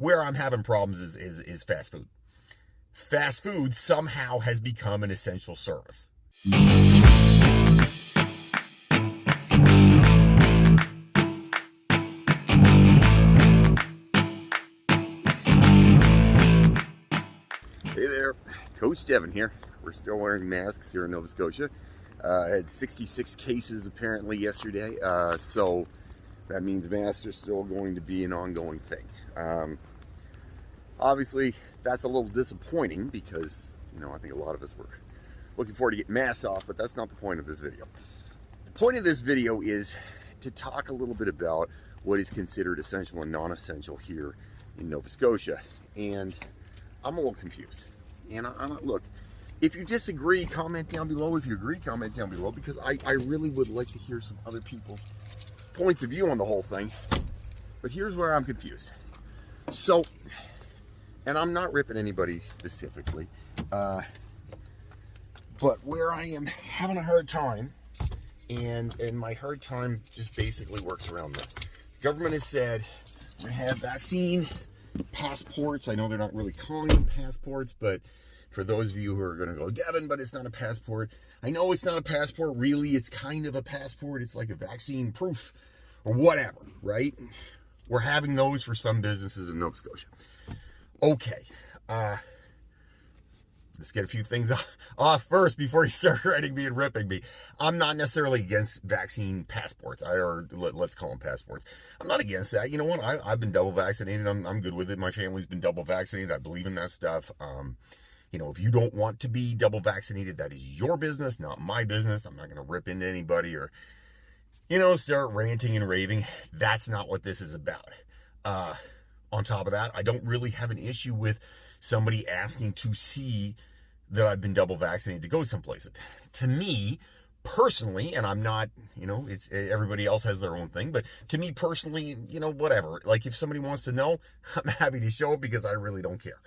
Where I'm having problems is fast food. Fast food somehow has become an essential service. Hey there, Coach Devin here. We're still wearing masks here in Nova Scotia. I had 66 cases apparently yesterday, so that means masks are still going to be an ongoing thing. Obviously, that's a little disappointing because, I think a lot of us were looking forward to getting masks off, but that's not the point of this video. The point of this video is to talk a little bit about what is considered essential and non-essential here in Nova Scotia. And I'm a little confused. And look, if you disagree, comment down below. If you agree, comment down below, because I really would like to hear some other people's points of view on the whole thing. But here's where I'm confused. So, and I'm not ripping anybody specifically, but where I am having a hard time, and my hard time just basically works around this. The government has said we're going to have vaccine passports. I know they're not really calling them passports, but for those of you who are going to go, Devin, but it's not a passport. I know it's not a passport. Really, it's kind of a passport. It's like a vaccine proof or whatever, right? We're having those for some businesses in Nova Scotia. Okay. Let's get a few things off first before you start writing me and ripping me. I'm not necessarily against vaccine passports, or let's call them passports. I'm not against that. You know what? I've been double vaccinated. I'm good with it. My family's been double vaccinated. I believe in that stuff. If you don't want to be double vaccinated, that is your business, not my business. I'm not going to rip into anybody or, start ranting and raving. That's not what this is about. On top of that, I don't really have an issue with somebody asking to see that I've been double vaccinated to go someplace. To me, personally, and I'm not, it's everybody else has their own thing, but to me personally, whatever. Like if somebody wants to know, I'm happy to show it because I really don't care.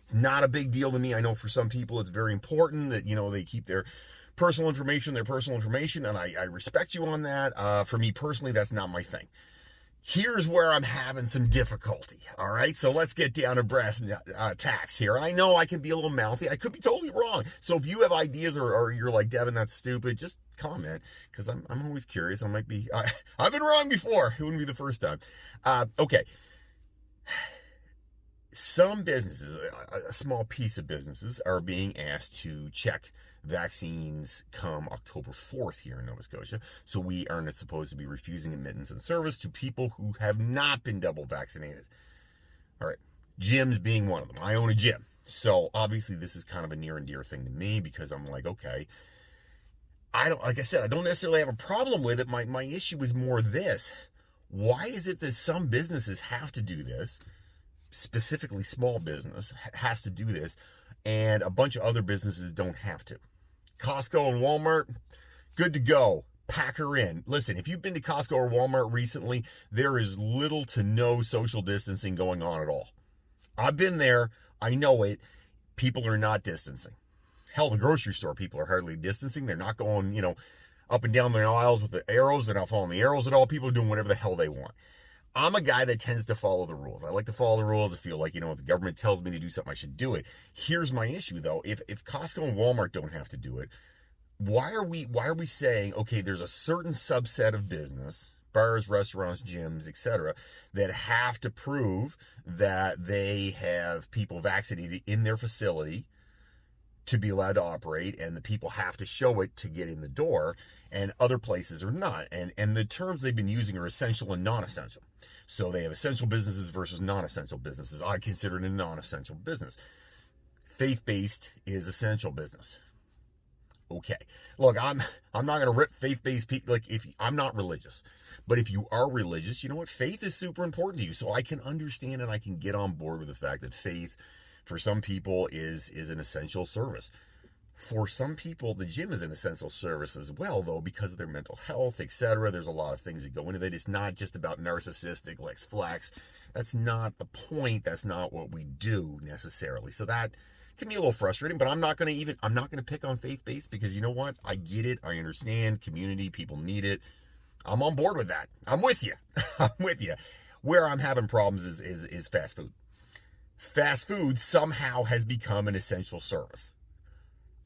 It's not a big deal to me. I know for some people it's very important that, they keep their personal information, and I respect you on that. For me personally, that's not my thing. Here's where I'm having some difficulty, all right? So let's get down to brass tacks here. I know I can be a little mouthy. I could be totally wrong. So if you have ideas or you're like, Devin, that's stupid, just comment, because I'm always curious. I might be, I've been wrong before. It wouldn't be the first time. Okay. Some businesses, a small piece of businesses, are being asked to check vaccines come October 4th here in Nova Scotia. So we aren't supposed to be refusing admittance and service to people who have not been double vaccinated. All right, gyms being one of them. I own a gym. So obviously this is kind of a near and dear thing to me because I'm like, okay, like I said, I don't necessarily have a problem with it. My issue is more this. Why is it that some businesses have to do this? Specifically small business has to do this, and a bunch of other businesses don't have to. Costco and Walmart, good to go. Pack her in. Listen, if you've been to Costco or Walmart recently, there is little to no social distancing going on at all. I've been there. I know it. People are not distancing. Hell, the grocery store, people are hardly distancing. They're not going, up and down their aisles with the arrows. They're not following the arrows at all. People are doing whatever the hell they want. I'm a guy that tends to follow the rules. I like to follow the rules. I feel like, if the government tells me to do something, I should do it. Here's my issue, though. If Costco and Walmart don't have to do it, why are we saying, okay, there's a certain subset of business, bars, restaurants, gyms, etc., that have to prove that they have people vaccinated in their facility to be allowed to operate, and the people have to show it to get in the door, and other places are not. And the terms they've been using are essential and non-essential. So they have essential businesses versus non-essential businesses. I consider it a non-essential business. Faith-based is essential business. Okay. Look, I'm not going to rip faith-based people. Like, I'm not religious, but if you are religious, you know what? Faith is super important to you. So I can understand and I can get on board with the fact that faith for some people is an essential service. For some people, the gym is an essential service as well, though, because of their mental health, etc. There's a lot of things that go into it. It's not just about narcissistic, Lex Flex. That's not the point. That's not what we do necessarily. So that can be a little frustrating, but I'm not going to pick on faith-based because you know what? I get it. I understand community. People need it. I'm on board with that. I'm with you. I'm with you. Where I'm having problems is fast food. Fast food somehow has become an essential service.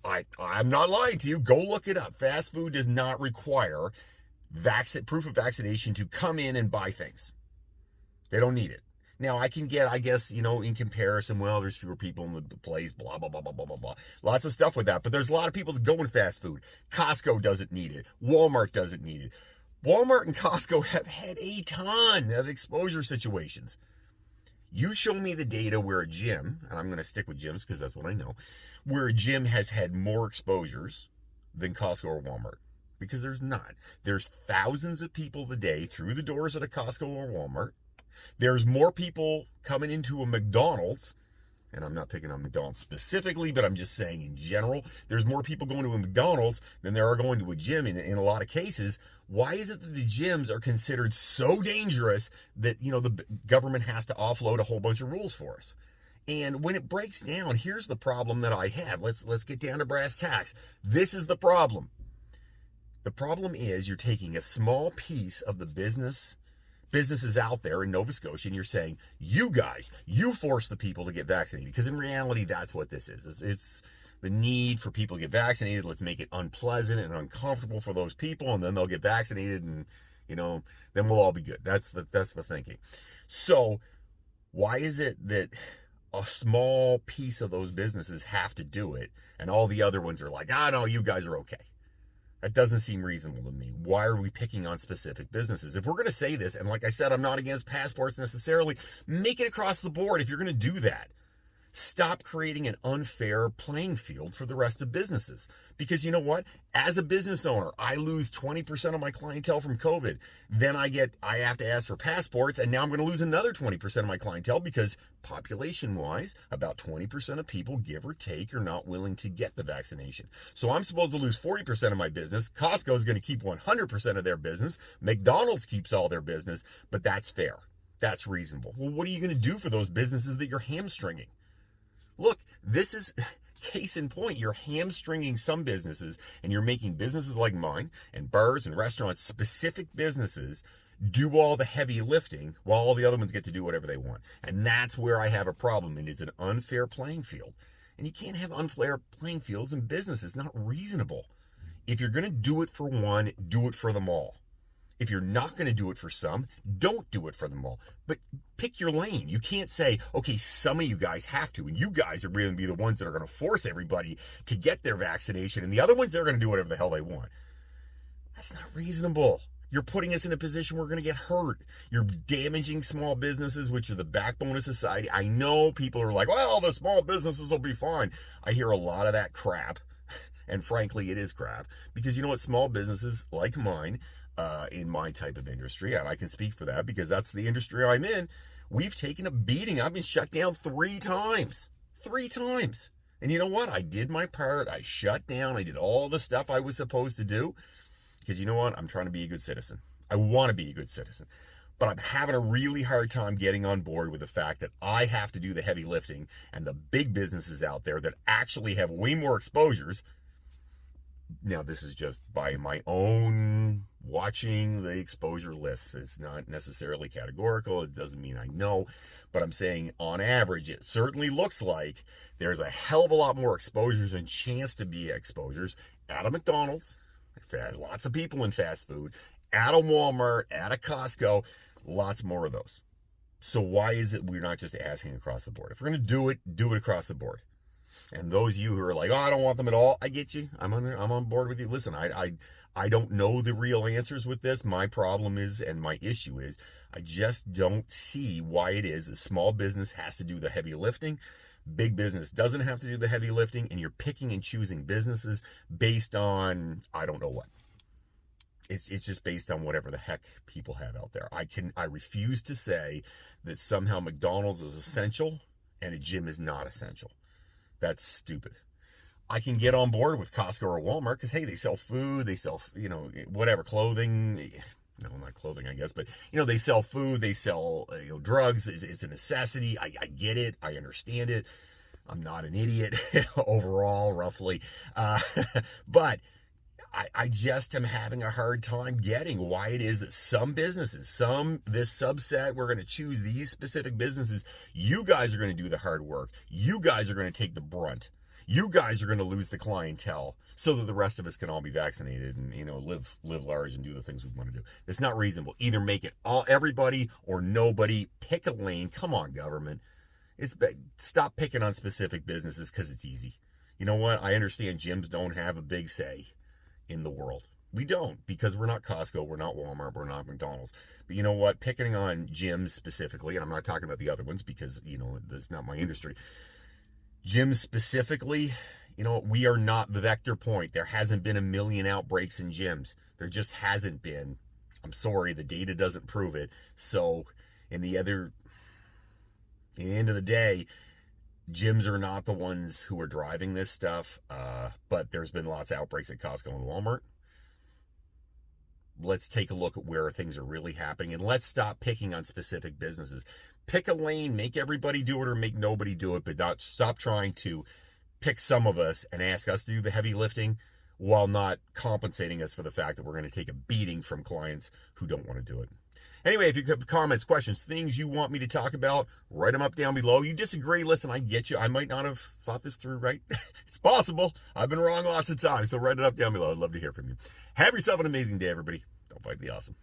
I'm not lying to you. Go look it up. Fast food does not require proof of vaccination to come in and buy things. They don't need it. Now, I can get, I guess, in comparison, well, there's fewer people in the place, blah, blah, blah, blah, blah, blah, blah. Lots of stuff with that. But there's a lot of people that go in fast food. Costco doesn't need it. Walmart doesn't need it. Walmart and Costco have had a ton of exposure situations. You show me the data where a gym, and I'm going to stick with gyms because that's what I know, where a gym has had more exposures than Costco or Walmart. Because there's not. There's thousands of people a day through the doors at a Costco or Walmart. There's more people coming into a McDonald's, and I'm not picking on McDonald's specifically, but I'm just saying in general, there's more people going to a McDonald's than there are going to a gym in a lot of cases. Why is it that the gyms are considered so dangerous that, the government has to offload a whole bunch of rules for us? And when it breaks down, here's the problem that I have. Let's get down to brass tacks. This is the problem. The problem is you're taking a small piece of the businesses out there in Nova Scotia, and you're saying, you guys, you force the people to get vaccinated. Because in reality, that's what this is. It's the need for people to get vaccinated. Let's make it unpleasant and uncomfortable for those people, and then they'll get vaccinated, and then we'll all be good. That's the thinking. So why is it that a small piece of those businesses have to do it, and all the other ones are like, no, you guys are okay? That doesn't seem reasonable to me. Why are we picking on specific businesses? If we're going to say this, and like I said, I'm not against passports necessarily, make it across the board if you're going to do that. Stop creating an unfair playing field for the rest of businesses. Because you know what? As a business owner, I lose 20% of my clientele from COVID. Then I have to ask for passports, and now I'm going to lose another 20% of my clientele because population-wise, about 20% of people, give or take, are not willing to get the vaccination. So I'm supposed to lose 40% of my business. Costco is going to keep 100% of their business. McDonald's keeps all their business, but that's fair. That's reasonable. Well, what are you going to do for those businesses that you're hamstringing? Look, this is case in point. You're hamstringing some businesses, and you're making businesses like mine and bars and restaurants, specific businesses, do all the heavy lifting while all the other ones get to do whatever they want. And that's where I have a problem. It is an unfair playing field. And you can't have unfair playing fields in business. It's not reasonable. If you're going to do it for one, do it for them all. If you're not going to do it for some, don't do it for them all. But pick your lane. You can't say, okay, some of you guys have to, and you guys are going to be the ones that are going to force everybody to get their vaccination, and the other ones, they're going to do whatever the hell they want. That's not reasonable. You're putting us in a position where we're going to get hurt. You're damaging small businesses, which are the backbone of society. I know people are like, well, the small businesses will be fine. I hear a lot of that crap, and frankly, it is crap, because you know what? Small businesses like mine, in my type of industry, and I can speak for that because that's the industry I'm in, we've taken a beating. I've been shut down 3 times. 3 times. And you know what? I did my part. I shut down. I did all the stuff I was supposed to do because you know what? I'm trying to be a good citizen. I want to be a good citizen. But I'm having a really hard time getting on board with the fact that I have to do the heavy lifting, and the big businesses out there that actually have way more exposures. Now, this is just by my own watching the exposure lists. It's not necessarily categorical. It doesn't mean I know. But I'm saying on average, it certainly looks like there's a hell of a lot more exposures and chance to be exposures at a McDonald's. Lots of people in fast food. At a Walmart, at a Costco. Lots more of those. So why is it we're not just asking across the board? If we're going to do it across the board. And those of you who are like, oh, I don't want them at all, I get you. I'm on board with you. Listen, I don't know the real answers with this. My problem is, and my issue is, I just don't see why it is a small business has to do the heavy lifting. Big business doesn't have to do the heavy lifting, and you're picking and choosing businesses based on, I don't know what. It's just based on whatever the heck people have out there. I refuse to say that somehow McDonald's is essential and a gym is not essential. That's stupid. I can get on board with Costco or Walmart because, hey, they sell food, they sell, whatever, clothing. No, not clothing, I guess, but, they sell food, they sell, drugs. It's a necessity. I get it. I understand it. I'm not an idiot overall, roughly. But I just am having a hard time getting why it is that some businesses, this subset, we're going to choose these specific businesses. You guys are going to do the hard work. You guys are going to take the brunt. You guys are going to lose the clientele so that the rest of us can all be vaccinated and, live large and do the things we want to do. It's not reasonable. Either make it everybody or nobody. Pick a lane. Come on, government. Stop picking on specific businesses because it's easy. You know what? I understand gyms don't have a big say in the world. We don't, because we're not Costco, we're not Walmart, we're not McDonald's. But you know what? Picking on gyms specifically, and I'm not talking about the other ones because, this is not my industry. Gyms specifically, we are not the vector point. There hasn't been a million outbreaks in gyms. There just hasn't been. I'm sorry, the data doesn't prove it. So, at the end of the day, gyms are not the ones who are driving this stuff, but there's been lots of outbreaks at Costco and Walmart. Let's take a look at where things are really happening, and let's stop picking on specific businesses. Pick a lane, make everybody do it or make nobody do it, but stop trying to pick some of us and ask us to do the heavy lifting while not compensating us for the fact that we're going to take a beating from clients who don't want to do it. Anyway, if you have comments, questions, things you want me to talk about, write them up down below. You disagree, listen, I get you. I might not have thought this through right. It's possible. I've been wrong lots of times, so write it up down below. I'd love to hear from you. Have yourself an amazing day, everybody. Don't fight the awesome.